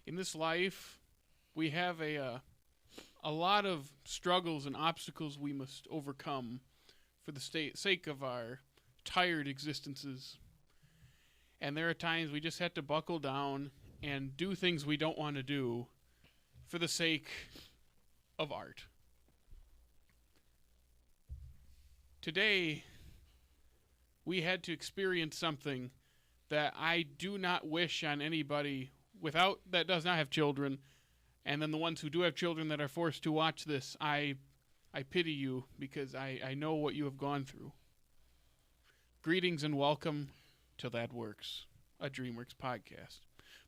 in this life, we have a lot of struggles and obstacles we must overcome for the sake of our tired existences. And there are times we just have to buckle down and do things we don't want to do for the sake of art. Today, we had to experience something that I do not wish on anybody that does not have children. And then the ones who do have children that are forced to watch this, I pity you because I know what you have gone through. Greetings and welcome to That Works, a DreamWorks podcast.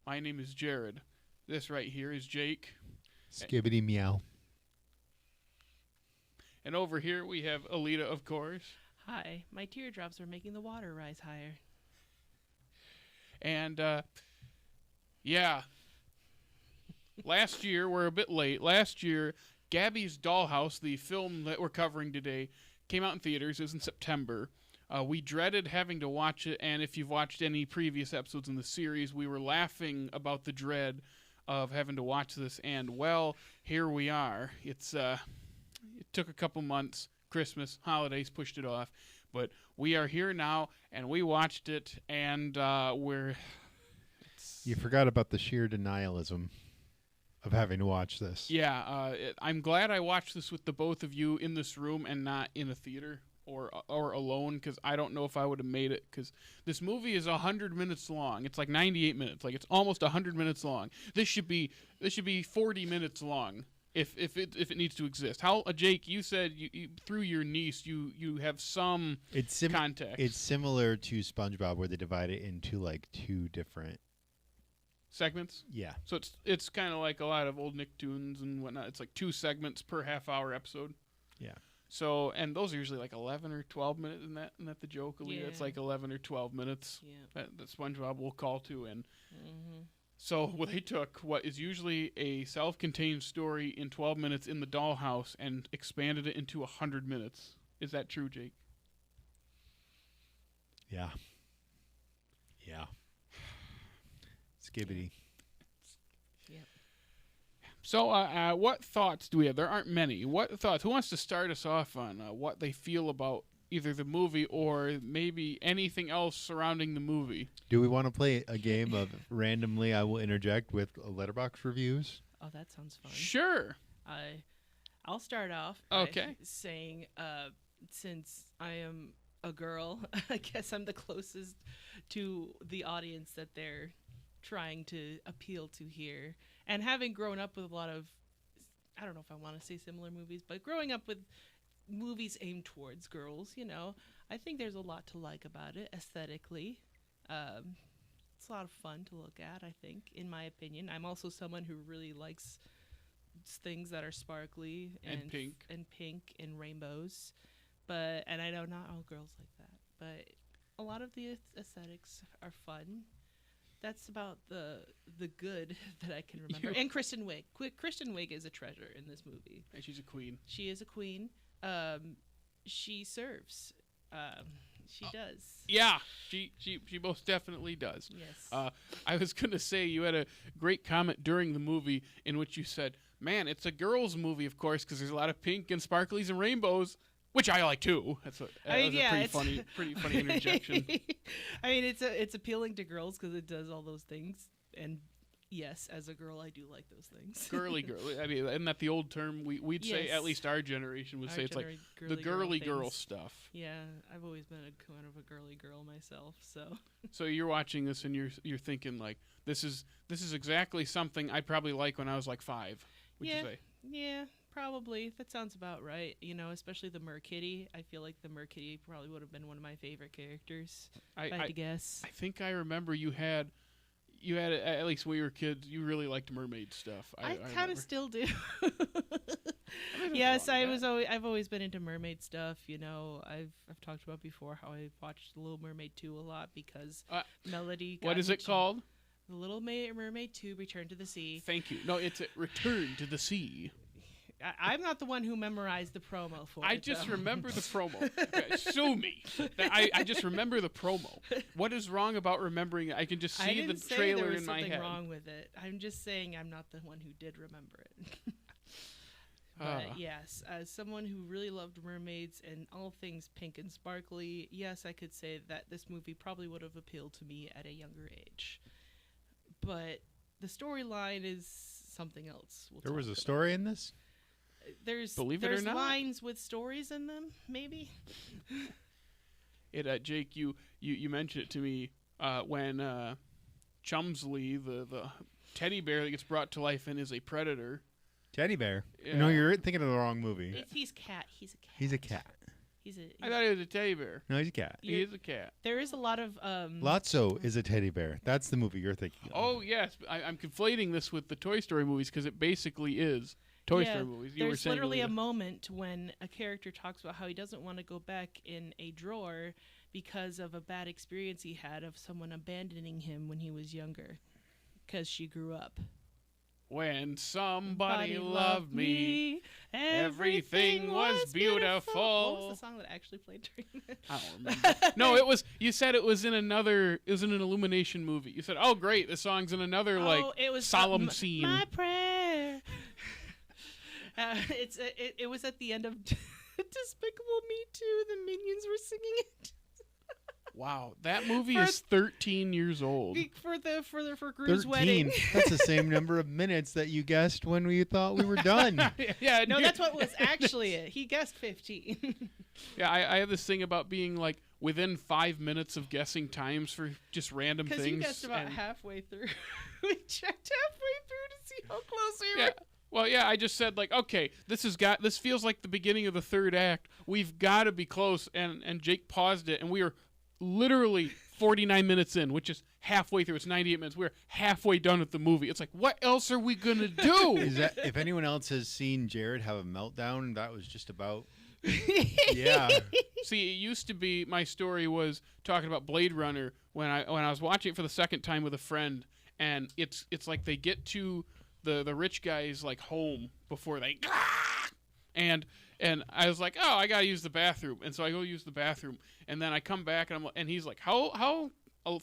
My name is Jared. This right here is Jake. Skibbity meow. And over here we have Aleta, of course. Hi, my teardrops are making the water rise higher. And, yeah. Last year, we're a bit late. Last year, Gabby's Dollhouse, the film that we're covering today, came out in theaters. It was in September. We dreaded having to watch it, and if you've watched any previous episodes in the series, we were laughing about the dread of having to watch this, and, well, here we are. It took a couple months. Christmas, holidays pushed it off, but we are here now, and we watched it, and You forgot about the sheer denialism of having to watch this. Yeah, I'm glad I watched this with the both of you in this room and not in a theater or alone, because I don't know if I would have made it, because this movie is 100 minutes long. It's like 98 minutes. Like, it's almost 100 minutes long. This should be 40 minutes long. If it needs to exist. How, Jake? You said you through your niece you have some context. It's similar to SpongeBob, where they divide it into like two different segments. Yeah. So it's kind of like a lot of old Nicktoons and whatnot. It's like 2 segments per half-hour episode. Yeah. So, and those are usually like 11 or 12 minutes. Isn't that the joke, Alita? Yeah. It's like 11 or 12 minutes. Yeah. That SpongeBob will call to and. Mm-hmm. So they took what is usually a self-contained story in 12 minutes in the Dollhouse and expanded it into 100 minutes. Is that true, Jake? Yeah. Yeah. Skibbity. Yep. So what thoughts do we have? There aren't many. What thoughts? Who wants to start us off on what they feel about either the movie or maybe anything else surrounding the movie? Do we want to play a game of randomly I will interject with letterbox reviews? Oh, that sounds fun. Sure. I'll start off by Okay. saying, since I am a girl, I guess I'm the closest to the audience that they're trying to appeal to here. And having grown up with a lot of, I don't know if I want to say similar movies, but growing up with movies aimed towards girls, I think there's a lot to like about it aesthetically. It's a lot of fun to look at, I think, in my opinion. I'm also someone who really likes things that are sparkly And pink. And rainbows. And I know not all girls like that, but a lot of the aesthetics are fun. That's about the good that I can remember. And Kristen Wiig. Kristen Wiig is a treasure in this movie. And she's a queen. She is a queen. She serves. She does. Yeah, she most definitely does. Yes. I was going to say you had a great comment during the movie in which you said, man, it's a girls' movie, of course, because there's a lot of pink and sparklies and rainbows, which I like too. That was a pretty funny interjection. I mean, it's appealing to girls because it does all those things, and yes, as a girl, I do like those things. Girly girl. I mean, isn't that the old term? We'd say, at least our generation would say, it's like the girly girl stuff. Yeah, I've always been a kind of a girly girl myself, so. So you're watching this and you're thinking like, this is exactly something I'd probably like when I was like 5. Would you say? Yeah, probably. That sounds about right. Especially the Merkitty. I feel like the Merkitty probably would have been one of my favorite characters. I had to guess. I think I remember you had at least when we were kids, you really liked mermaid stuff. I kind of still do. Yes, I've always been into mermaid stuff. I've talked about before how I watched The Little Mermaid 2 a lot because Melody. What is it called? The Little Mermaid 2: Return to the Sea. Thank you. No, it's Return to the Sea. I'm not the one who memorized the promo for I it. just though. remember the promo. Okay, sue me. I just remember the promo. What is wrong about remembering it? I can just I see didn't the say trailer there was in my something head. wrong with it. I'm just saying I'm not the one who did remember it. But Ah. yes, as someone who really loved mermaids and all things pink and sparkly, yes, I could say that this movie probably would have appealed to me at a younger age. But the storyline is something else. There was a story in this? There's Believe it or not. lines with stories in them, maybe. Jake, you mentioned it to me when Chumsley, the teddy bear that gets brought to life and is a predator. Teddy bear. Yeah. No, you're thinking of the wrong movie. He's cat. He's a cat. He's a cat. I thought he was a teddy bear. No, he's a cat. He is a cat. There is a lot of Lotso is a teddy bear. That's the movie you're thinking of. Oh yes, I'm conflating this with the Toy Story movies because it basically is Toy Story movies. You were There's saying literally a Aleta. moment when a character talks about how he doesn't want to go back in a drawer because of a bad experience he had of someone abandoning him when he was younger because she grew up. When somebody loved me, everything was beautiful. What was the song that actually played during that? I don't remember. No, it was. You said it was in another. It was in an Illumination movie. You said, "Oh, great, the song's in another It was solemn scene." My prayer. It was at the end of Despicable Me 2. The Minions were singing it. Wow, that movie is 13 years old. for Gru's 13. wedding. That's the same number of minutes that you guessed when we thought we were done. Yeah, No, that's what was actually it. He guessed 15. Yeah, I have this thing about being like within 5 minutes of guessing times for just random things. Because you guessed about and- halfway through. We checked halfway through to see how close we were. Yeah. Well, yeah, I just said like, okay, this feels like the beginning of the third act. We've got to be close, and Jake paused it, and we were literally 49 minutes in, which is halfway through. It's 98 minutes. We're halfway done with the movie. It's like, what else are we gonna do? Is that if anyone else has seen Jared have a meltdown, that was just about. Yeah. See, it used to be my story was talking about Blade Runner when I was watching it for the second time with a friend, and it's like they get to the rich guy's like home before they and I was like, oh, I gotta use the bathroom, and so I go use the bathroom, and then I come back and he's like, how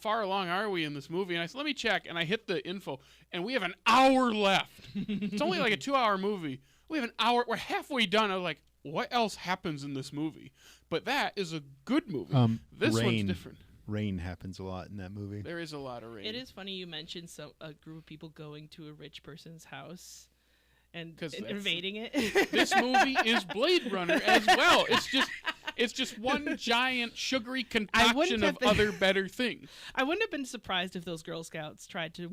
far along are we in this movie? And I said, let me check, and I hit the info, and we have an hour left. It's only like a 2-hour movie. We have an hour. We're halfway done. I was like, what else happens in this movie? But that is a good movie. This one's rain. different. Rain happens a lot in that movie. There is a lot of rain. It is funny you mentioned a group of people going to a rich person's house and 'Cause that's- invading it. This movie is Blade Runner as well. It's just one giant sugary concoction of other better things. I wouldn't have been surprised if those Girl Scouts tried to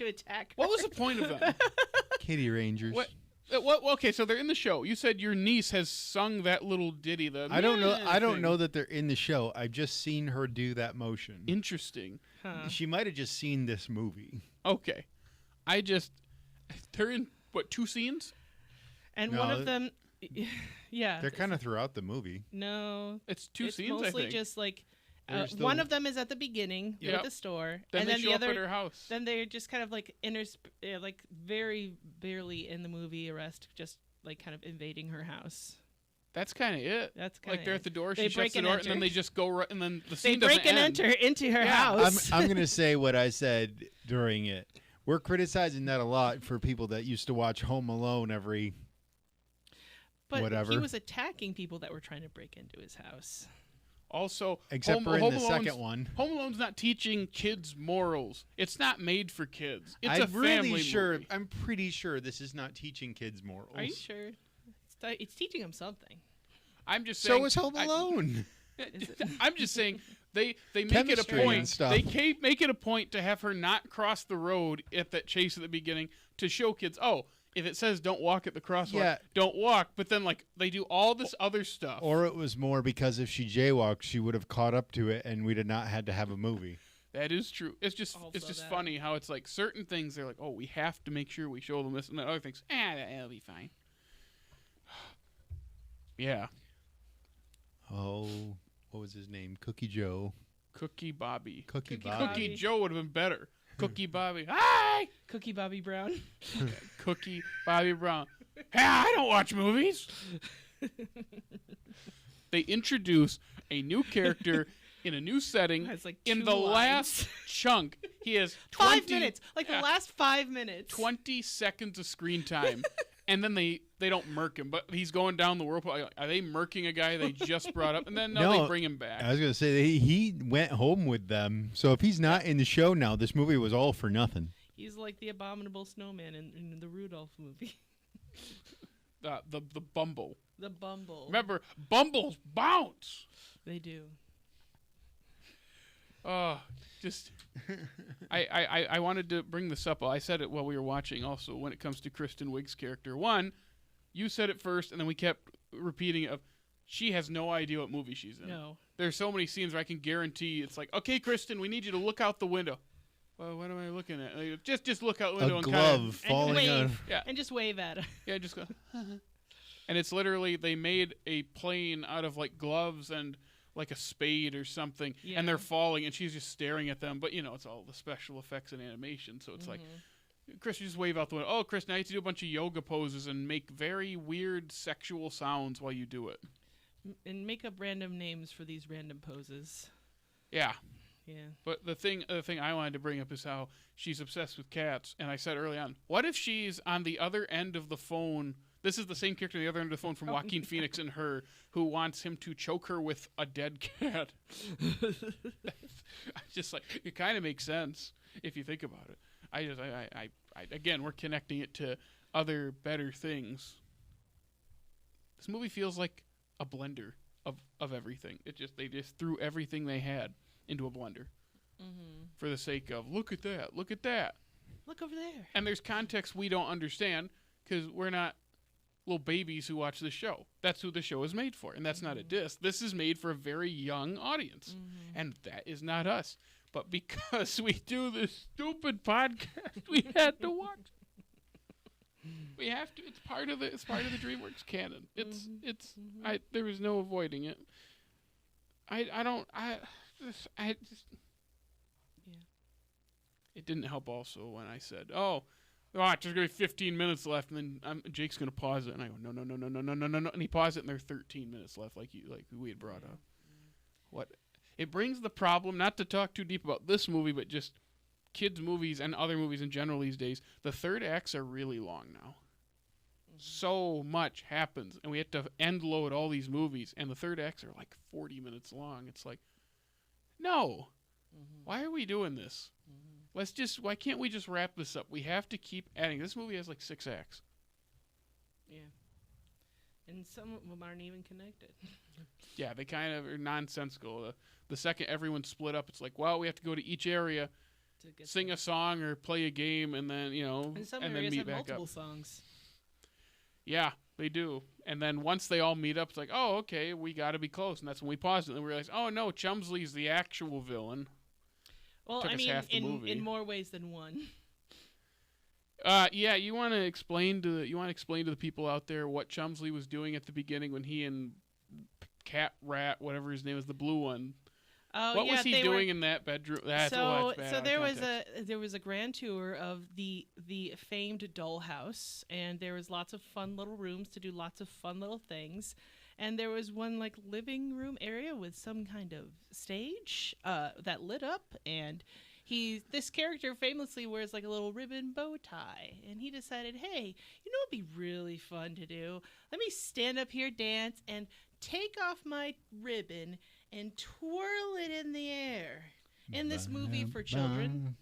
attack. What was the point of that? Kitty Rangers. What? Okay, so they're in the show. You said your niece has sung that little ditty. I don't know. I don't thing. know that they're in the show. I've just seen her do that motion. Interesting. Huh. She might have just seen this movie. Okay, they're in what, 2 scenes? And No, one of them, yeah. They're kind of throughout the movie. No. It's 2 It's scenes. I mostly think. just like There's the- one of them is at the beginning Yep. at the store, Then and they then show the up other. at her house. Then they're just kind of like like very barely in the movie arrest, just like kind of invading her house. That's kind of it. That's kind Like they're at the door. They She shuts break the and door, and then enter. they just go right, and then the They scene doesn't break and end. enter into her Yeah. house. I'm going to say what I said during it. We're criticizing that a lot for people that used to watch Home Alone every. but whatever. he was attacking people that were trying to break into his house. Also, Except for in the second one. Home Alone's not teaching kids morals. It's not made for kids. It's a I'm family really sure. movie. I'm pretty sure this is not teaching kids morals. Are you sure? It's teaching him something. I'm just saying. So is Home Alone. Is it? I'm just saying they make it a Chemistry and point. stuff. They make it a point to have her not cross the road at that chase at the beginning to show kids. Oh, if it says don't walk at the crosswalk, Yeah. don't walk. But then like they do all this other stuff. Or it was more because if she jaywalked, she would have caught up to it, and we'd have not had to have a movie. That is true. It's just Also that. funny how it's like certain things they're like, oh, we have to make sure we show them this, and then other things, that'll be fine. Yeah, Oh, what was his name? Cookie Joe. Cookie Bobby. Cookie Cookie Bobby. Cookie Bobby. Joe would have been better. Cookie Bobby. Hi! Cookie Bobby Brown. Cookie Bobby Brown. Hey, I don't watch movies. They introduce a new character in a new setting. Has like In two the lines. last chunk, he has 20, 5 minutes. Like the last 5 minutes. 20 seconds of screen time. And then they don't murk him, but he's going down the whirlpool. Are they murking a guy they just brought up? And then No, they bring him back. I was going to say he went home with them. So if he's not in the show now, this movie was all for nothing. He's like the abominable snowman in the Rudolph movie. The Bumble. The Bumble. Remember, Bumbles bounce. They do. Just I wanted to bring this up. I said it while we were watching also when it comes to Kristen Wiig's character. One, you said it first, and then we kept repeating it. She has no idea what movie she's in. No. There's so many scenes where I can guarantee it's like, okay, Kristen, we need you to look out the window. Well, what am I looking at? Like, just look out the window A and glove kind of, falling wave. out. Yeah. And just wave at her. Yeah, just go. And it's literally they made a plane out of like gloves and like a spade or something, Yeah. and they're falling, and she's just staring at them. But it's all the special effects and animation, so it's like, Chris, you just wave out the window. Oh, Chris, now you have to do a bunch of yoga poses and make very weird sexual sounds while you do it. And make up random names for these random poses. Yeah. Yeah. But the thing I wanted to bring up is how she's obsessed with cats, and I said early on, what if she's on the other end of the phone? This is the same character on the other end of the phone from Joaquin Phoenix and Her, who wants him to choke her with a dead cat. Just like, it kind of makes sense if you think about it. I again, we're connecting it to other better things. This movie feels like a blender of everything. They just threw everything they had into a blender for the sake of look at that, look over there. And there's context we don't understand because we're not little babies who watch the show. That's who the show is made for, and that's not a diss. This is made for a very young audience, and that is not us. But because we do this stupid podcast, we had to watch it. We have to. It's part of the DreamWorks canon. There is no avoiding it. It didn't help also when I said, there's going to be 15 minutes left, and then Jake's going to pause it. And I go, no. And he paused it, and there are 13 minutes left, like we had brought up. What? It brings the problem, not to talk too deep about this movie, but just kids' movies and other movies in general these days. The third acts are really long now. So much happens, and we have to end load all these movies, and the third acts are like 40 minutes long. It's like, no. Why are we doing this? Why can't we just wrap this up? We have to keep adding. This movie has like 6 acts. Yeah. And some of them aren't even connected. Yeah, they kind of are nonsensical. The second everyone's split up, it's like, well, we have to go to each area, sing a song or play a game, and then, and some and then areas meet have back multiple up. songs. Yeah, they do. And then once they all meet up, it's like, oh, okay, we got to be close. And that's when we pause it and we realize, oh, no, Chumsley's the actual villain. Well, Took I us mean, half the movie. in more ways than one. Yeah, you want to explain to the people out there what Chumsley was doing at the beginning when he and Cat Rat, whatever his name is, the blue one. What was he doing in that bedroom? So there was a grand tour of the famed Dollhouse, and there was lots of fun little rooms to do lots of fun little things. And there was one like living room area with some kind of stage that lit up, and this character famously wears like a little ribbon bow tie, and he decided, hey, it'd be really fun to do? Let me stand up here, dance, and take off my ribbon and twirl it in the air in this movie for children.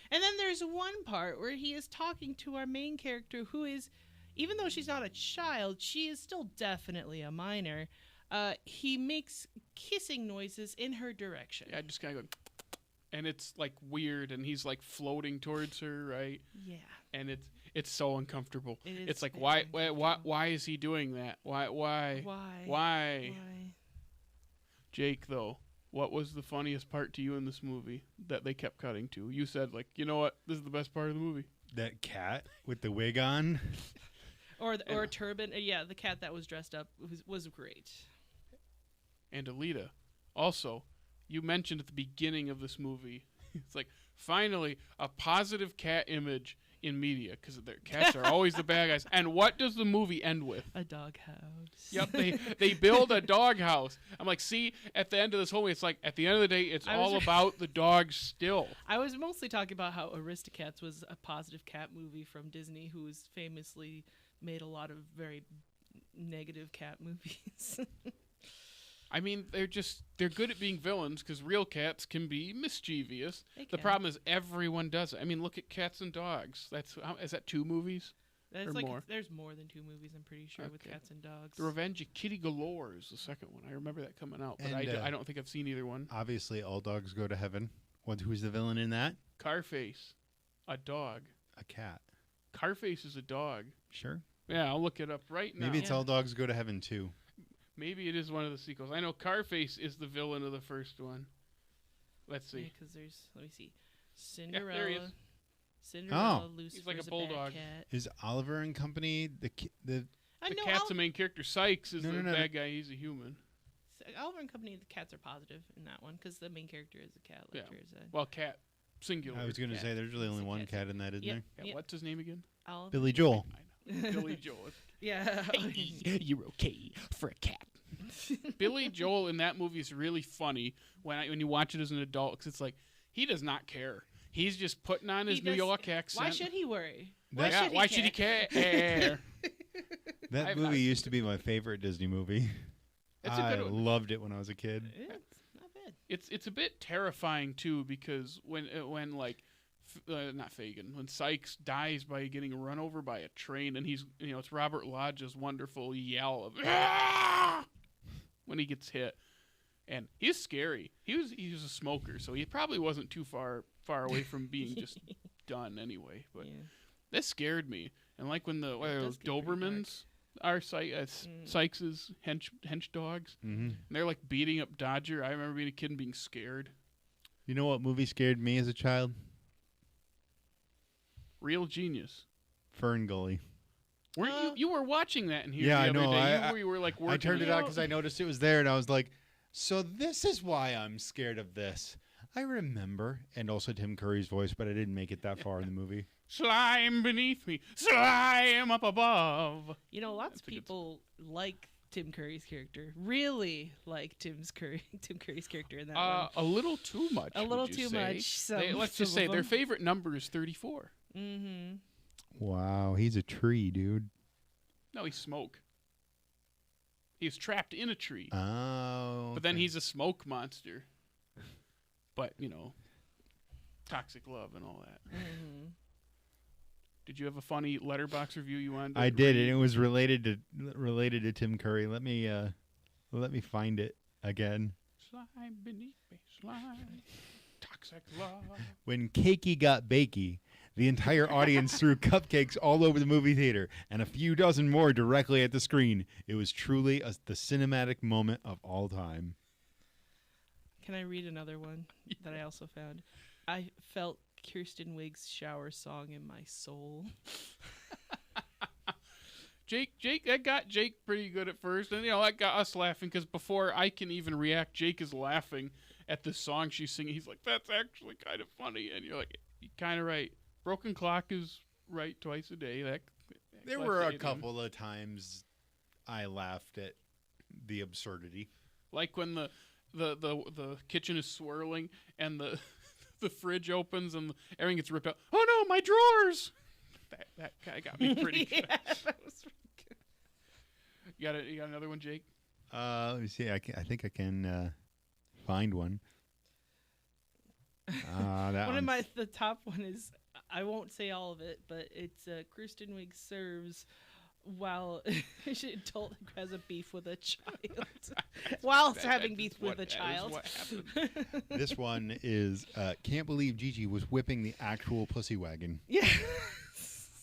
And then there's one part where he is talking to our main character, who is, even though she's not a child, she is still definitely a minor. He makes kissing noises in her direction. Yeah, just kind of go, and it's like weird, and he's like floating towards her, right? Yeah. And it's so uncomfortable. It's like why is he doing that? Why? Jake, though, what was the funniest part to you in this movie that they kept cutting to? You said, like, you know what? This is the best part of the movie. That cat with the wig on. Or a turban. Yeah, the cat that was dressed up was great. And Aleta. Also, you mentioned at the beginning of this movie It's like, finally, a positive cat image in media, because their cats are always the bad guys. And what does the movie end with? A doghouse. Yep, they build a doghouse. I'm like, see, at the end of this whole movie, it's like, at the end of the day, it's all about the dogs still. I was mostly talking about how Aristocats was a positive cat movie from Disney, who's famously made a lot of very negative cat movies. I mean, they're good at being villains because real cats can be mischievous. The can. problem is everyone does it. I mean, look at Cats and Dogs. Is that 2 movies? That's or like more? There's more than 2 movies, I'm pretty sure, with Okay. Cats and Dogs. The Revenge of Kitty Galore is the second one. I remember that coming out, but And, I don't think I've seen either one. Obviously, all dogs go to heaven. Who's the villain in that? Carface, a dog. A cat. Carface is a dog. Sure. Yeah, I'll look it up right now. Maybe it's all dogs go to heaven too. Maybe it is one of the sequels. I know Carface is the villain of the first one. Let's see. Because let me see. there he is. Cinderella, Lucifer's He's like a bad bulldog. cat. Is Oliver and Company the I The know cat's the main character. Sykes is No, the no, no. bad guy. He's a human. Oliver and Company, the cats are positive in that one because the main character is a cat. Like Yeah. Jared said. Well, cat. Singular. I was going to cat. say there's really It's only a one cat. cat in that, isn't Yep. Yeah, Yep. what's his name again? Oliver. there? Billy Joel. I know. Billy Joel. Yeah. You're okay for a cat. Billy Joel in that movie is really funny when you watch it as an adult because it's like he does not care. He's just putting on his New York accent. Why should he worry? Why should he care? That I've movie not- used to be my favorite Disney movie. It's a I good one. loved it when I was a kid. It's not bad. It's a bit terrifying too because when like not Fagin, when Sykes dies by getting run over by a train and he's it's Robert Lodge's wonderful yell of "Ah!" when he gets hit, and he's scary. He was a smoker, so he probably wasn't too far away from being just done anyway. But Yeah. that scared me. And like when does those get pretty Dobermans are Sykes's hench dogs, Mm-hmm. and they're like beating up Dodger. I remember being a kid and being scared. You know what movie scared me as a child? Real Genius. Fern Gully. Weren't you were watching that in here Yeah, the I other know. day. You were like working I turned it on on because I noticed it was there, and I was like, so this is why I'm scared of this. I remember. And also Tim Curry's voice, but I didn't make it that far in the movie. Slime beneath me, slime up above. Lots of That's a good people like Tim Curry's character. Really like Tim Curry's character in that one. A little too much. A little would you too say? much. Let's just say their favorite number is 34. Mm-hmm. Wow, he's a tree, dude. No, he's smoke. He's trapped in a tree. Oh. But then okay. he's a smoke monster. But, toxic love and all that. Mm-hmm. Did you have a funny letterbox review you wanted to I did, read? and it was related to Tim Curry. Let me find it again. Slime beneath me, slime. Toxic love. When Cakey got bakey, the entire audience threw cupcakes all over the movie theater, and a few dozen more directly at the screen. It was truly the cinematic moment of all time. Can I read another one that I also found? I felt Kirsten Wig's shower song in my soul. Jake, that got Jake pretty good at first, and that got us laughing because before I can even react, Jake is laughing at the song she's singing. He's like, "That's actually kind of funny," and you're like, "You're kind of right. Broken clock is right twice a day." There were a couple of times I laughed at the absurdity. like when the kitchen is swirling and the the fridge opens and everything gets ripped out. Oh no, my drawers! That guy got me pretty good. Yeah, that was pretty good. You got another one, Jake? Let me see. I think I can find one. That One one. of the top one is, I won't say all of it, but it's Kristen Wiig serves while she adult has a beef with a child. Whilst having beef with a child. That is what happened. This one is can't believe Gigi was whipping the actual pussy wagon. Yeah.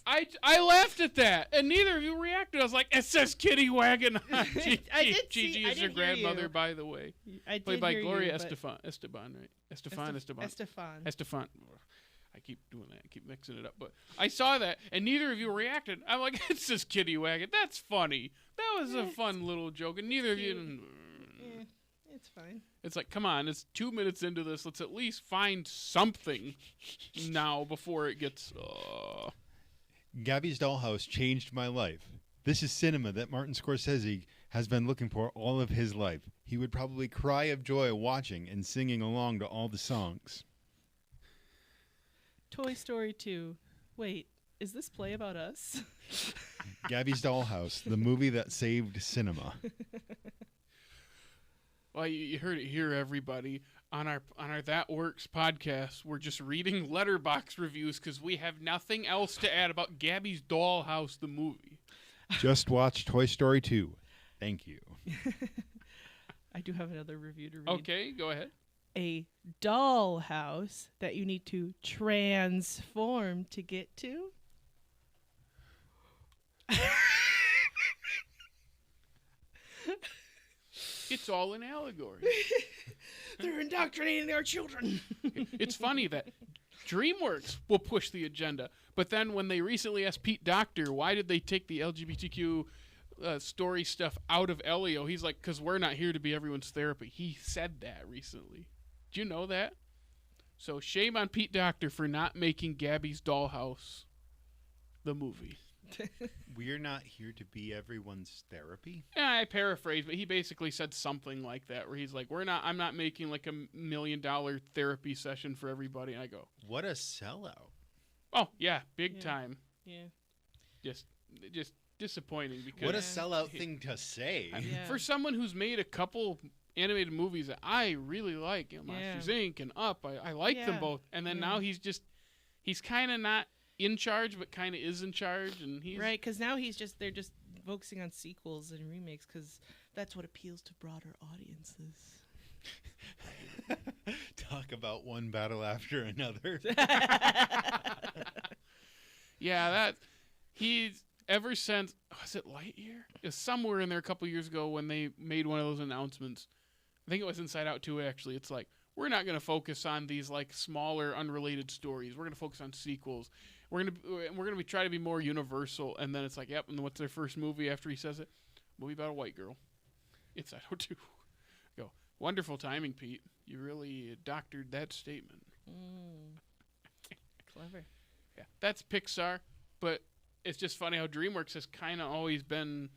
I laughed at that, and neither of you reacted. I was like, "It says kitty wagon." I did Gigi see- I is your did hear grandmother, you. by the way, I did played by hear Gloria you, but- Estefan, right? Estefan. Estefan. I keep doing that. I keep mixing it up. But I saw that, and neither of you reacted. I'm like, "It says kitty wagon. That's funny. That was a fun little joke." And neither of you. Yeah, That's fine. It's like, come on, it's 2 minutes into this. Let's at least find something now before it gets. Gabby's Dollhouse changed my life. This is cinema that Martin Scorsese has been looking for all of his life. He would probably cry of joy watching and singing along to all the songs. Toy Story 2. Wait, is this play about us? Gabby's Dollhouse, the movie that saved cinema. Well, you heard it here, everybody. On our That Works podcast, we're just reading letterbox reviews because we have nothing else to add about Gabby's Dollhouse, the movie. Just watch Toy Story 2. Thank you. I do have another review to read. Okay, go ahead. A dollhouse that you need to transform to get to. It's all an allegory. They're indoctrinating our children. It's funny that DreamWorks will push the agenda, but then when they recently asked Pete Docter, why did they take the LGBTQ story stuff out of Elio, he's like, because we're not here to be everyone's therapy. He said that recently. Do you know that? So shame on Pete Docter for not making Gabby's Dollhouse the movie. We're not here to be everyone's therapy. Yeah, I paraphrase, but he basically said something like that, where he's like, I'm not making like $1 million therapy session for everybody. And I go, what a sellout. oh yeah, big time. Yeah. Just disappointing because What a sellout thing to say. Yeah. for someone who's made a couple animated movies that I really like, you know, Monsters Inc. and Up, I like them both. And then now he's kind of not in charge, but kind of is in charge, and he's Right, because now they're just focusing on sequels and remakes because that's what appeals to broader audiences. Talk about one battle after another. Yeah, that he's ever since, was it Lightyear? It was somewhere in there a couple years ago when they made one of those announcements. I think it was Inside Out 2, actually. It's like, we're not going to focus on these like smaller, unrelated stories. We're going to focus on sequels. We're gonna be try to be more universal. And then it's like, yep. And what's their first movie after he says it? Movie about a white girl. Inside Out 2. Go. Wonderful timing, Pete. You really doctored that statement. Clever. Yeah, that's Pixar. But it's just funny how DreamWorks has kind of always been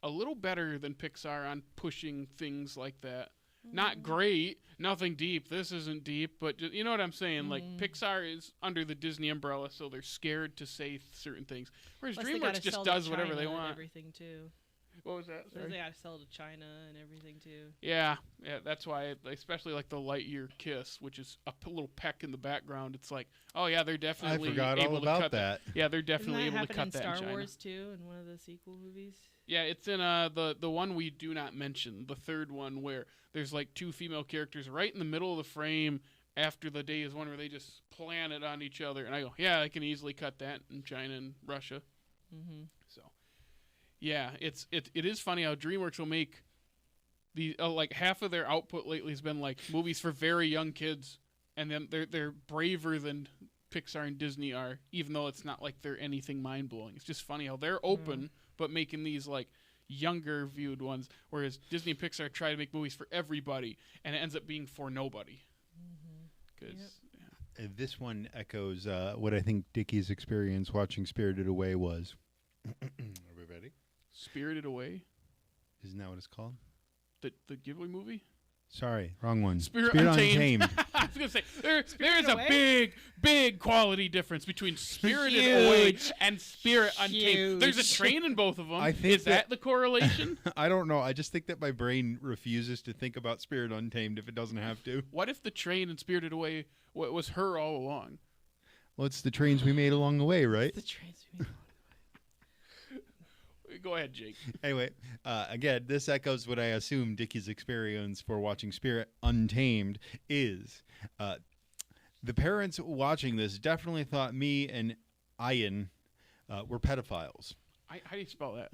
a little better than Pixar on pushing things like that. Not great, nothing deep. This isn't deep, but just, you know what I'm saying? Like, Pixar is under the Disney umbrella, so they're scared to say certain things. Whereas Plus they DreamWorks gotta just sell to does whatever China they and want. everything too. What was that? Plus Sorry. they gotta sell to China and everything too. Yeah, that's why, especially like the Lightyear kiss, which is a little peck in the background. It's like, oh yeah, they're definitely I forgot able all to about cut that. Yeah, they're definitely Isn't that able to cut in that Star in China. Wars too, in one of the sequel movies. Yeah, it's in the one we do not mention, the third one, where there's like two female characters right in the middle of the frame after the day is one where they just plan it on each other. And I go, yeah, I can easily cut that in China and Russia. Mm-hmm. So, yeah, it is funny how DreamWorks will make the like half of their output lately has been like movies for very young kids, and then they're braver than Pixar and Disney are, even though it's not like they're anything mind blowing. It's just funny how they're open. But making these like younger viewed ones, whereas Disney and Pixar try to make movies for everybody, and it ends up being for nobody. Because This one echoes what I think Dickie's experience watching Spirited Away was. Are we ready? Spirited Away, Isn't that what it's called? the Ghibli movie. Sorry, wrong one. Spirit Untamed. I was gonna say there's a big quality difference between Spirited Away and Spirit Untamed. There's a train in both of them. Is that the correlation? I don't know. I just think that my brain refuses to think about Spirit Untamed if it doesn't have to. What if the train in Spirited Away was her all along? Well, it's the trains we made along the way, right? The trains we made. Go ahead, Jake. Anyway, again, this echoes what I assume Dickie's experience for watching Spirit Untamed is. The parents watching this definitely thought me and Ian were pedophiles. How do you spell that?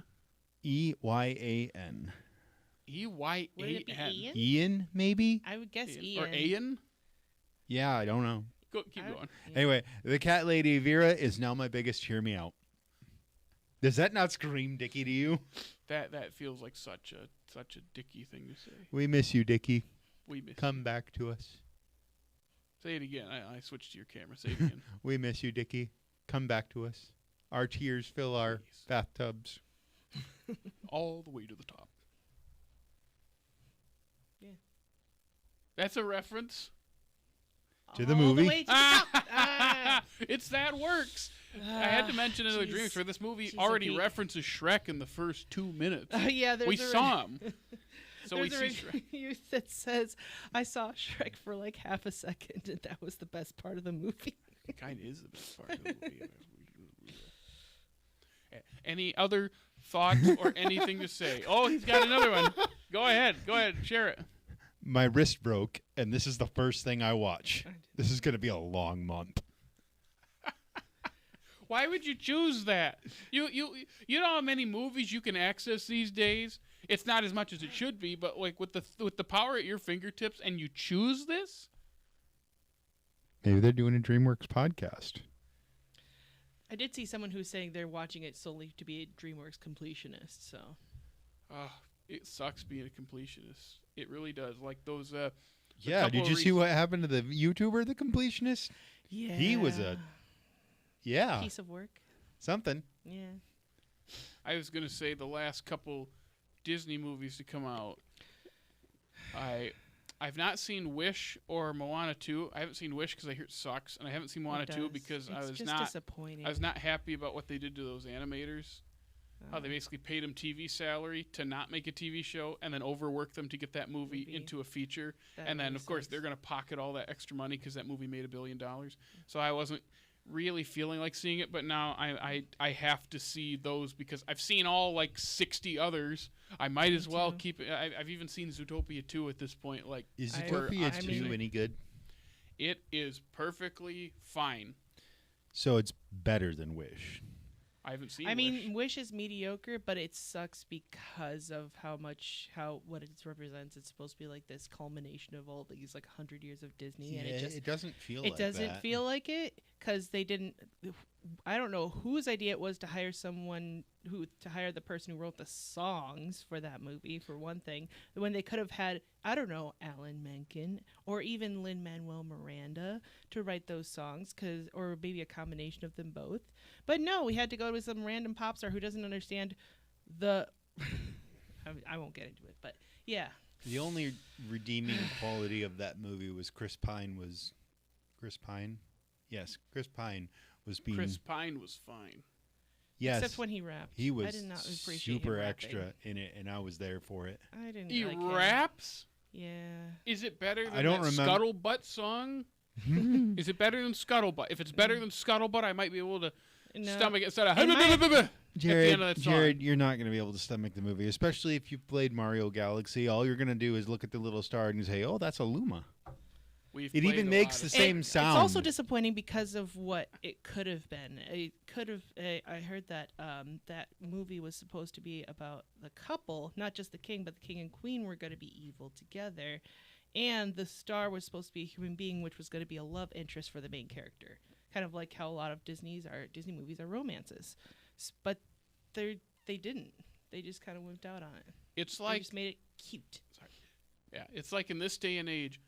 E-Y-A-N. E-Y-A-N. Would it be Ian? Ian, maybe? I would guess Ian. Ian. Or Ian? Yeah, I don't know. Keep going. Yeah. Anyway, the cat lady Vera is now my biggest hear me out. Does that not scream Dickie to you? That feels like such a Dickie thing to say. We miss you, Dickie. We miss Come you. back to us. Say it again. I switched to your camera. Say it again. We miss you, Dickie. Come back to us. Our tears fill our Please. bathtubs. All the way to the top. Yeah. That's a reference. To the All movie. way to the top. It's that works. I had to mention in the Dreams for this movie Jeez, already Pete. references Shrek in the first 2 minutes. Yeah, there's We a saw him. So we there's a see Shrek. review that says, I saw Shrek for like half a second, and that was the best part of the movie. It kind of is the best part of the movie. Any other thoughts or anything to say? Oh, he's got another one. Go ahead. Share it. My wrist broke, and this is the first thing I watch. This is going to be a long month. Why would you choose that? You know how many movies you can access these days? It's not as much as it should be, but like with the power at your fingertips, and you choose this? Maybe they're doing a DreamWorks podcast. I did see someone who was saying they're watching it solely to be a DreamWorks completionist, so. It sucks being a completionist. It really does. Like those. Yeah, couple did of you see what happened to the YouTuber, the completionist? Yeah. He was yeah, piece of work. something. Yeah. I was gonna say the last couple Disney movies to come out. I've not seen Wish or Moana 2. I haven't seen Wish because I hear it sucks, and I haven't seen Moana 2 because it's I was just not disappointing. I was not happy about what they did to those animators. How they basically paid them TV salary to not make a TV show and then overwork them to get that movie into a feature. That And then, really of course, sucks. they're going to pocket all that extra money because that movie made $1 billion. So I wasn't really feeling like seeing it, but now I have to see those because I've seen all like 60 others. I might as well too. keep it. I've even seen Zootopia 2 at this point. Like, Is I- Zootopia I 2 mean- any good? it is perfectly fine. So it's better than Wish. I haven't seen I Wish. mean, Wish is mediocre, but it sucks because of what it represents. It's supposed to be like this culmination of all these like 100 years of Disney, and it doesn't feel doesn't feel like it because they didn't. I don't know whose idea it was to hire the person who wrote the songs for that movie for one thing, when they could have had, I don't know, Alan Menken or even Lin-Manuel Miranda to write those songs, or maybe a combination of them both. But no, we had to go with some random pop star who doesn't understand the. I won't get into it, but yeah. The only redeeming quality of that movie was Chris Pine. Yes, Chris Pine was being. Chris Pine was fine. Yes, Except when he rapped. he was I did not appreciate super him extra rapping. in it, and I was there for it. I didn't. He like him. raps? Yeah. Is it better than I don't that remember- Scuttlebutt song? Is it better than Scuttlebutt? If it's better than Scuttlebutt, I might be able to No. stomach it instead of In my- Jared, of that song. Jared, you're not going to be able to stomach the movie, especially if you've played Mario Galaxy. All you're going to do is look at the little star and say, "Oh, that's a Luma." We've It played even a makes lot the of- same sound. It's also disappointing because of what it could have been. It could have. I heard that that movie was supposed to be about the couple, not just the king, but the king and queen were going to be evil together, and the star was supposed to be a human being, which was going to be a love interest for the main character. Kind of like how a lot of Disney movies are romances, but they didn't. They just kind of wimped out on it. It's They like just made it cute. yeah, it's like in this day and age,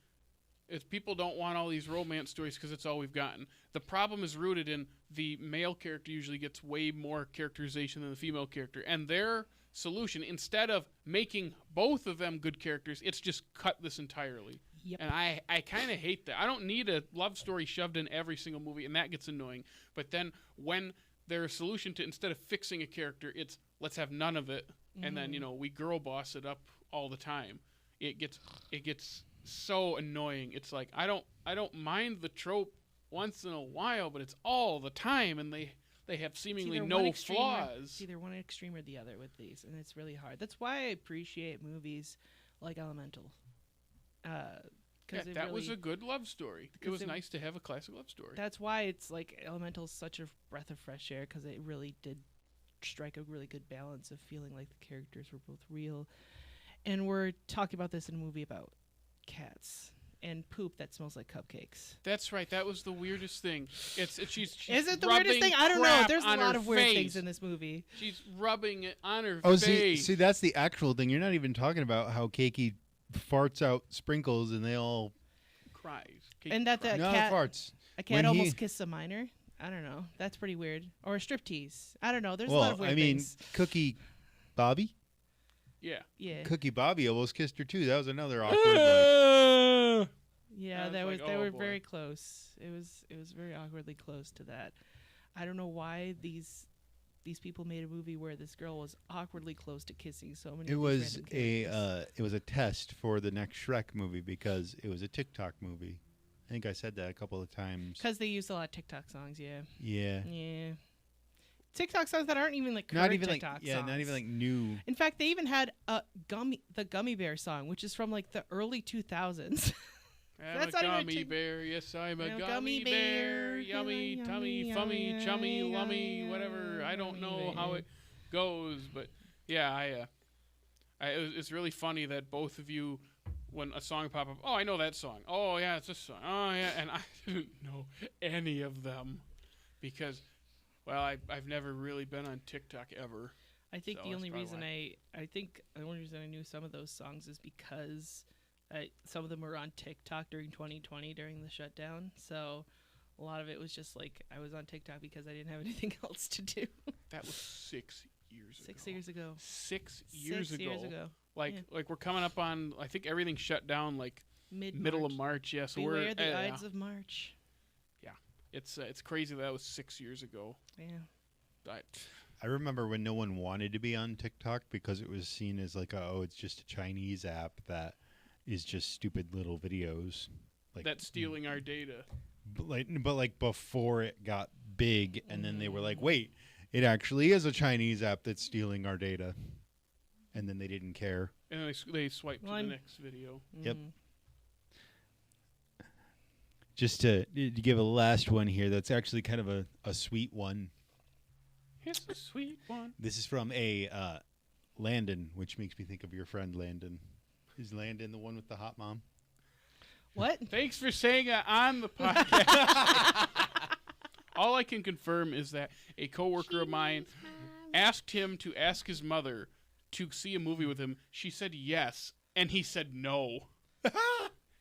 if people don't want all these romance stories because it's all we've gotten. The problem is rooted in the male character usually gets way more characterization than the female character, and their solution, instead of making both of them good characters, it's just cut this entirely. Yep. And I kind of hate that. I don't need a love story shoved in every single movie, and that gets annoying. But then when their solution to, instead of fixing a character, it's let's have none of it, and then we girl boss it up all the time. It gets so annoying. It's like I don't mind the trope once in a while, but it's all the time, and they have It's seemingly either one no extreme flaws. It's either one extreme or the other with these, and it's really hard. That's why I appreciate movies like Elemental. Yeah, that was a good love story. It was nice to have a classic love story. That's why it's like Elemental is such a breath of fresh air, because it really did strike a really good balance of feeling like the characters were both real. And we're talking about this in a movie about cats and poop that smells like cupcakes. That's right. That was the weirdest thing. She's Is it the rubbing weirdest thing? I don't know. crap There's a on lot her of weird face. things in this movie. She's rubbing it on her Oh, face. see, that's the actual thing. You're not even talking about how cakey farts out sprinkles, and they all Cries. And that the no cat, farts. a cat When he- almost kissed a minor. I don't know. That's pretty weird. Or a striptease. I don't know. There's a lot of weird things. Cookie Bobby. Yeah. Yeah. Cookie Bobby almost kissed her too. That was another awkward. Like, Yeah, I was they like, were oh, boy. very close. It was very awkwardly close to that. I don't know why these people made a movie where this girl was awkwardly close to kissing so many. it of was these random characters. it was a test for the next Shrek movie because it was a TikTok movie. I think I said that a couple of times. Because they used a lot of TikTok songs. Yeah. Yeah. Yeah. TikTok songs that aren't even like current Not even TikTok like songs. not even like new. In fact, they even had the Gummy Bear song, which is from like the early 2000s. I'm That's a not even gummy Tik- bear. Yes, I'm a I'm a gummy gummy bear. bear. Yummy, Yummy, tummy, yummy, fummy, yummy, chummy, yummy, lummy, whatever. I don't know yummy how bear. it goes, but yeah, it's really funny that both of you, when a song pop up, oh, I know that song. Oh yeah, it's this song. Oh yeah, and I didn't know any of them because, well, I've never really been on TikTok ever. I think So the that's only probably reason why. the only reason I knew some of those songs is because some of them were on TikTok during 2020 during the shutdown. So a lot of it was just like I was on TikTok because I didn't have anything else to do. That was 6 years ago. 6 years ago. 6 years 6 ago. years ago. Like Yeah. like we're coming up on. I think everything shut down like middle of March. Yeah, so Beware we're the yeah. Ides of March. It's crazy that was 6 years ago. Yeah. I remember when no one wanted to be on TikTok because it was seen as like, oh, it's just a Chinese app that is just stupid little videos. Like That's stealing our data. but like before it got big, and then they were like, wait, it actually is a Chinese app that's stealing our data, and then they didn't care. And then they swipe to Well, the next video. Yep. Mm. Just to give a last one here, that's actually kind of a sweet one. It's a sweet one. This is from a Landon, which makes me think of your friend Landon. Is Landon the one with the hot mom? What? Thanks for saying that on the podcast. All I can confirm is that a coworker of mine asked him to ask his mother to see a movie with him. She said yes, and he said no.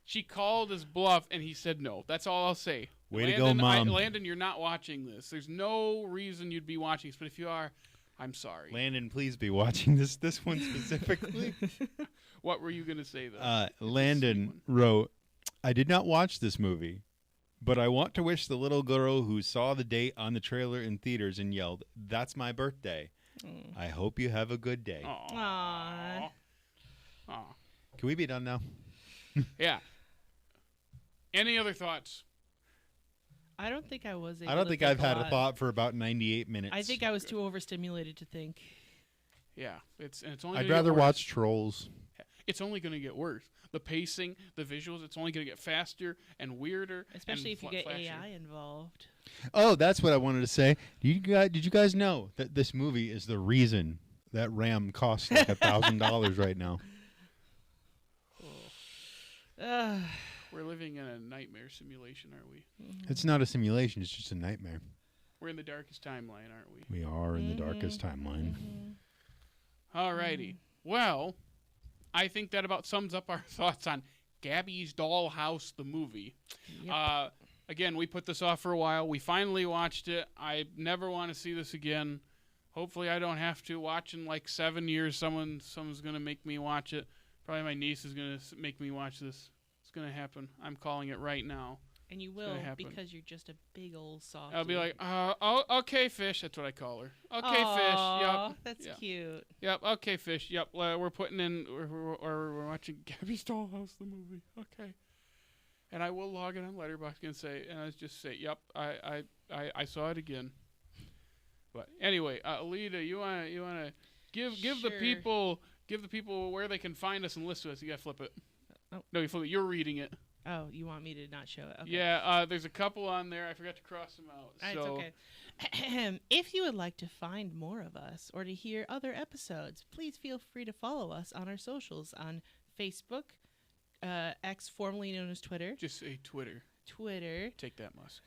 She called his bluff, and he said no. That's all I'll say. Way to go, Mom. Landon, you're not watching this. There's no reason you'd be watching this, but if you are, I'm sorry. Landon, please be watching this one specifically. What were you going to say, though? Landon wrote, I did not watch this movie, but I want to wish the little girl who saw the date on the trailer in theaters and yelled, "That's my birthday. I hope you have a good day." Aww. Aw. Can we be done now? Yeah. Any other thoughts? I don't think I was able I don't to think think I've had a lot. thought for about 98 minutes. I think I was too overstimulated to think. Yeah, it's only. I'd gonna rather get worse. watch Trolls. It's only going to get worse. The pacing, the visuals, it's only going to get faster and weirder. Especially and if you get flashier. AI involved. Oh, that's what I wanted to say. Did you guys know that this movie is the reason that RAM costs like $1,000 right now? Ugh. We're living in a nightmare simulation, aren't we? It's not a simulation. It's just a nightmare. We're in the darkest timeline, aren't we? We are in the darkest timeline. Alrighty. Well, I think that about sums up our thoughts on Gabby's Dollhouse, the movie. Yep. Again, we put this off for a while. We finally watched it. I never want to see this again. Hopefully I don't have to watch in like 7 years. Someone's going to make me watch it. Probably my niece is going to make me watch this. It's going to happen. I'm calling it right now. And you gonna will happen. because you're just a big old soft. I'll be like, oh, okay, fish. That's what I call her. Okay, fish. Yep. That's Yeah. cute. Yep. Okay, fish. Yep. We're putting in, we're watching Gabby's Dollhouse, the movie. Okay. And I will log in on Letterboxd and say, yep, I saw it again. But anyway, Aleta, you wanna give the people where they can find us and listen to us. You gotta flip it. Oh. No, you flip it. You're reading it. Oh, you want me to not show it? Okay. Yeah. There's a couple on there. I forgot to cross them out. It's okay. If you would like to find more of us or to hear other episodes, please feel free to follow us on our socials on Facebook, X, formerly known as Twitter. Just say Twitter. Take that, Musk.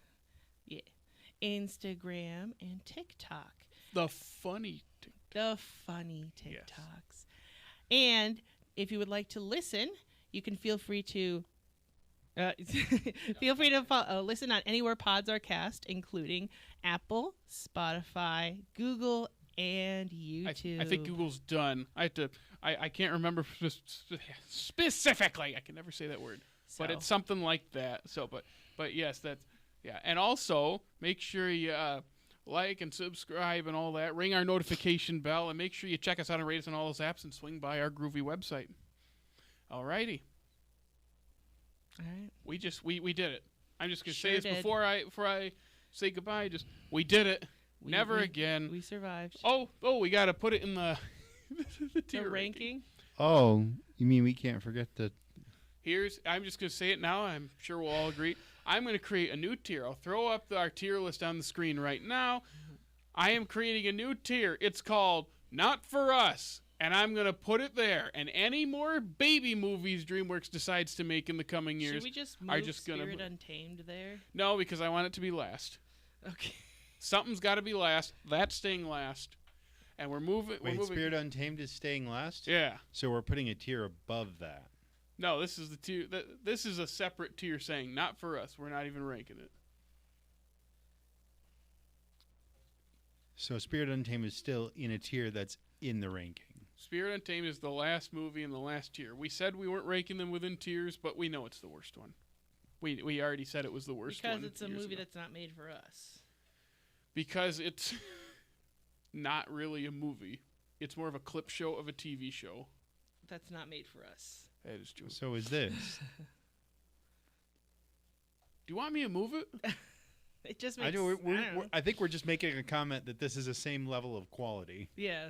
Yeah. Instagram and TikTok. The funny The funny Yes. TikToks. And if you would like to listen, You can feel free to listen on anywhere pods are cast, including Apple, Spotify, Google, and YouTube. I think Google's done. I can't remember specifically. I can never say that word. So. But it's something like that. So, but yes, that's yeah. And also make sure you like and subscribe and all that. Ring our notification bell and make sure you check us out and rate us on all those apps and swing by our groovy website. Alrighty. All right. We did it. I'm just gonna Sure say this did. before I say goodbye. We did it. Never again. We survived. Oh, we gotta put it in the the tier The ranking. ranking. Oh, you mean we can't forget the... I'm just going to say it now. I'm sure we'll all agree. I'm going to create a new tier. I'll throw up our tier list on the screen right now. I am creating a new tier. It's called Not For Us. And I'm going to put it there. And any more baby movies DreamWorks decides to make in the coming years. Should we just move are just gonna Spirit Untamed there? No, because I want it to be last. Okay. Something's got to be last. That's staying last. And we're moving. Wait, Spirit Untamed is staying last? Yeah. So we're putting a tier above that. No, this is the tier. This is a separate tier saying not for us. We're not even ranking it. So Spirit Untamed is still in a tier that's in the ranking. Spirit Untamed is the last movie in the last tier. We said we weren't ranking them within tiers, but we know it's the worst one. We already said it was the worst one. Because it's a 2 years movie ago. that's not made for us. Because it's not really a movie. It's more of a clip show of a TV show. That's not made for us. That is true. So is this. Do you want me to move it? It just makes I do. I don't know. I think we're just making a comment that this is the same level of quality. Yeah.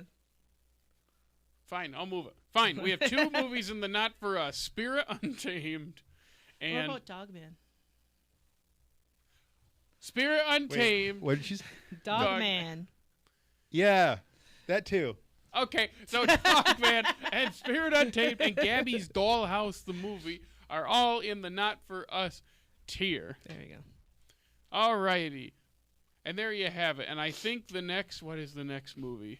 Fine, I'll move it. Fine, we have 2 movies in the not for us. Spirit Untamed and What about Dogman? Spirit Untamed. What did she say? Dogman. Yeah, that too. Okay, so Dogman and Spirit Untamed and Gabby's Dollhouse, the movie, are all in the not for us tier. There we go. Alrighty. And there you have it. And I think what is the next movie?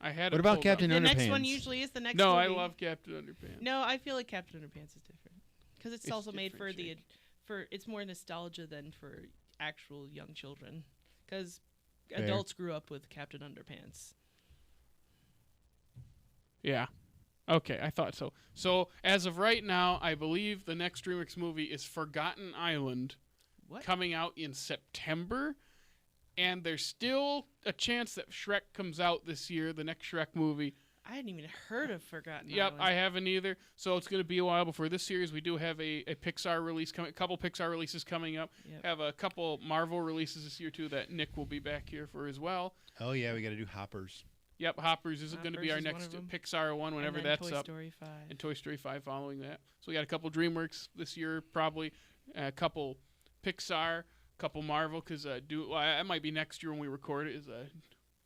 I had What it about pulled Captain up. The Underpants? next one usually is the next No, movie. I love Captain Underpants. No, I feel like Captain Underpants is different. Because it's also made for different, it's more nostalgia than for actual young children. Because Fair. adults grew up with Captain Underpants. Yeah. Okay, I thought so. So, as of right now, I believe the next DreamWorks movie is Forgotten Island, What? coming out in September. And there's still a chance that Shrek comes out this year, the next Shrek movie. I hadn't even heard of Forgotten Yep, Island. I haven't either. So it's going to be a while before this series. We do have a Pixar release coming, a couple Pixar releases coming up. Yep. Have a couple Marvel releases this year too that Nick will be back here for as well. Oh yeah, we got to do Hoppers. Yep, Hoppers is going to be our Hoppers is one next of 'em. Pixar one whenever and then that's Toy up. Story 5. And Toy Story 5 following that. So we got a couple DreamWorks this year, probably a couple Pixar, a couple Marvel, because that might be next year when we record it. Is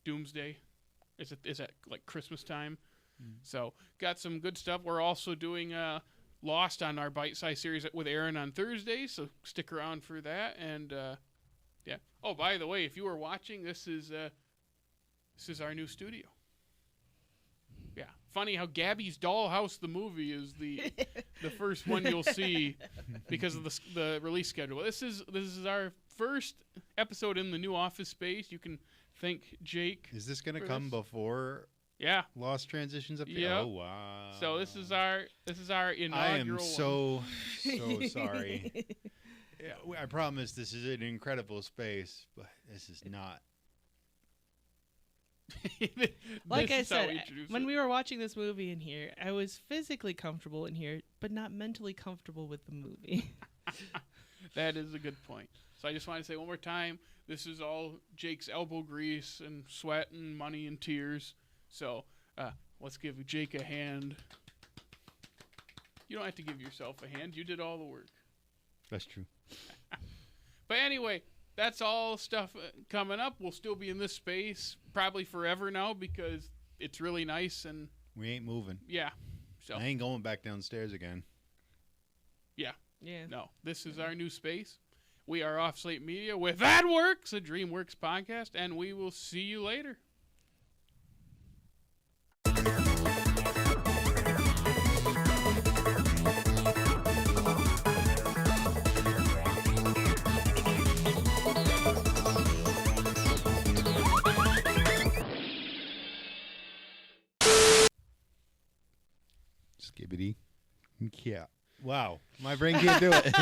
Doomsday? Is at like Christmas time? So got some good stuff. We're also doing Lost on our bite-sized series with Aaron on Thursday, so stick around for that. And yeah. Oh, by the way, if you were watching, this is our new studio. Yeah. Funny how Gabby's Dollhouse, the movie, is the first one you'll see because of the release schedule. This is our first episode in the new office space. You can thank Jake. Is this going to For come this? before Yeah. Lost transitions up here? Yep. Oh wow. So this is our inaugural I am one. so sorry. Yeah, I promise this is an incredible space, but this is not. Like This I is how we said, introduce when it. we were watching this movie in here, I was physically comfortable in here, but not mentally comfortable with the movie. That is a good point. So I just want to say one more time, this is all Jake's elbow grease and sweat and money and tears. So let's give Jake a hand. You don't have to give yourself a hand. You did all the work. That's true. But anyway, that's all stuff coming up. We'll still be in this space probably forever now because it's really nice and We ain't moving. yeah. So I ain't going back downstairs again. yeah. Yeah. No, this is our new space. We are Off Slate Media with That Works, a DreamWorks podcast, and we will see you later. Skibbity. Yeah. Wow. My brain can't do it.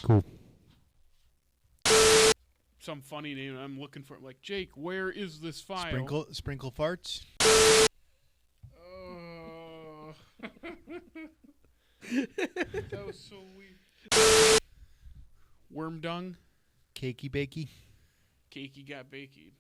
Cool. Some funny name. I'm looking for. Like, Jake, where is this file? Sprinkle farts. Oh. That was so weird. Worm dung. Cakey bakey. Cakey got bakey.